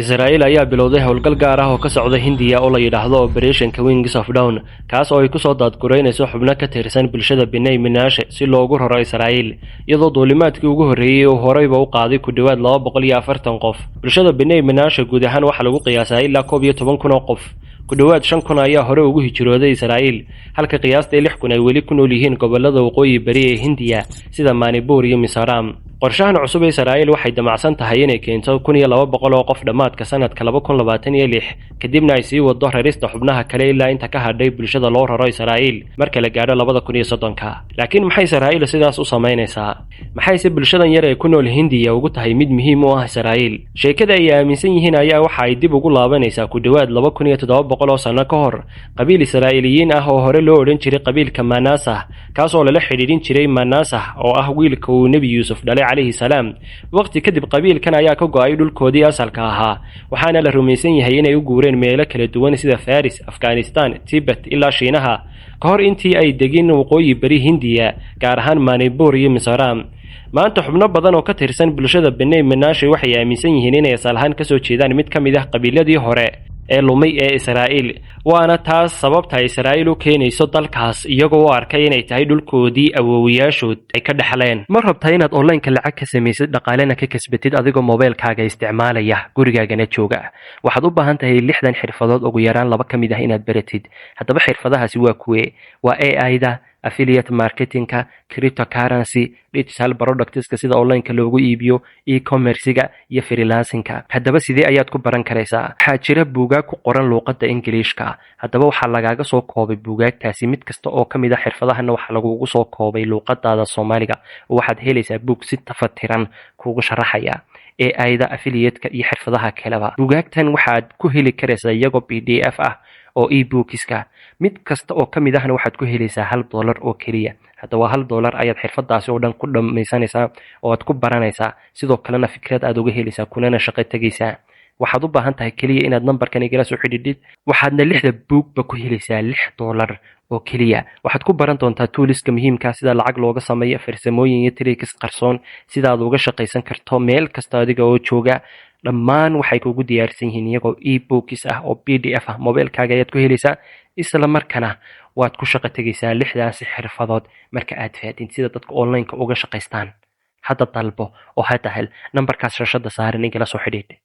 Israa'iil ayaa bilowday howlgal gaar ah oo ka socda Hindiya oo la yiraahdo Operation Wings of Dawn, kaas oo ay ku soo daadgureynayso xubno ka tirsan bulshada Bnei Menashe si loogu raro Israa'iil, iyadoo duulimaadkii ugu horreeyay uu horeyba u qaaday ku dhawaad 240 qof. Bulshada Bnei Menashe guud ahaan waxa lagu qiyaasaa ilaa 11,000 oo qof. Ku dhawaad 5,000 ayaa hore ugu hijrooday Israa'iil, halka qiyaastii 6,000 ay weli ku nool yihiin gobollada waqooyi bari ee Hindiya sida Manipur iyo Mizoram. qorshahan cusub ee Israa'iil waxay damacsan tahay inay keento 1,200 oo qof dhamaadka sanadka 2026 kadibna ay sii wado rarista xubnaha kale ilaa inta ka hadhay bulshada loo raro Israa'iil marka la gaaro 2030. Laakiin maxay Israa'iil sidaas u sameynaysaa? Maxay bulshadan yar ee ku nool Hindiya ugu tahay mid muhiim u ah Israa'iil? Sheekada ay aaminsan yihiin ayaa waxa ay dib ugu laabanaysaa ku dhawaad 2,700 oo sano ka hor qabiil Israa'iiliyiin ah oo hore loo oran jiray qabiilka Manasseh, kaas oo la xiriirin jiray Manasseh oo ah wiilka uu Nabi Yuusuf dhalay عليه السلام. waqti kadib qabiilkan ayaa ka go'ay dhulkoodii asalka ahaa, waxaana la rumaysan yahay inay u guureen meelo kala duwan sida Faris, Afghanistan, Tibet ilaa Shiinaha ka hor intii ay degin waqooyi bari Hindiya, gaar ahaan Manipur iyo Mizoram. maanta xubno badan oo ka tirsan bulshada Bnei Menashe waxay aaminsan yihiin inay asal ahaan ka soo jeedaan mid ka mid ah qabiiladii hore ee lumay ee Israa'iil, waana taas sababta Israa'iil u keenayso dalkaas iyagoo u arkay inay tahay dhulkoodii awoowayaashood ay ka dhaxleen. Ma rabtaa inaad online-ka lacag ka samaysid dhaqaalena ka kasbatid adigoo mobilkaaga isticmaalaya gurigaagana jooga? waxaad u baahan tahay 60 xirfadood ugu yaraan 2 ka mid ah inaad baratid. haddaba xirfadahaasi waa kuwee? waa AI-da, affiliate marketingka, cryptocurrency, digital productska sida online-ka loogu iibiyo, e-commerce-ga iyo freelancing-ka. haddaba sidee ayaad ku baran karaysaa? waxaa jira buugaag ku qoran luqadda Ingiriishka. haddaba waxaa lagaaga soo koobay buugaagtaasi mid kasta oo ka mid ah xirfadahana waxaa lagugu soo koobay luqadaada Soomaaliga, oo waxaad helaysaa buug si tafatiran kuugu sharaxaya AI-da, affiliate-ka iyo xirfadaha kaleba. buugaagtan waxaad ku heli karaysaa iyagoo PDF ah oo e-bookska. mid kasta oo ka mid ahna waxaad ku helaysaa $1 oo kaliya. haddaba $1 ayaad xirfadaasi oo dhan ku dhamaysanaysaa oo aad ku baranaysaa, sidoo kalena fikrad aad uga helaysaa kunana shaqo tagaysaa. waxaad u baahan tahay kaliya inaad numberkan igala soo xidhiidhid, waxaadna 6 buugba ku helaysaa $6 oo kaliya. waxaad ku baran doontaa toolska muhiimka sida lacag looga sameeyo, farsamooyin iyo tricks qarsoon sida aad uga shaqaysan karto meel kasta adiga oo jooga. dhammaan waxay kugu diyaarsan yihiin iyagoo e-books ah oo PDF ah. mobilkaaga ayaad ku helaysaa, isla markaana waad ku shaqo tagaysaa 6daas xirfadood marka aad fahantin sida dadka online-ka uga shaqaystaan. hadda dalbo oo hadda hel numberkaas shashada saaran igala soo xidhiidh.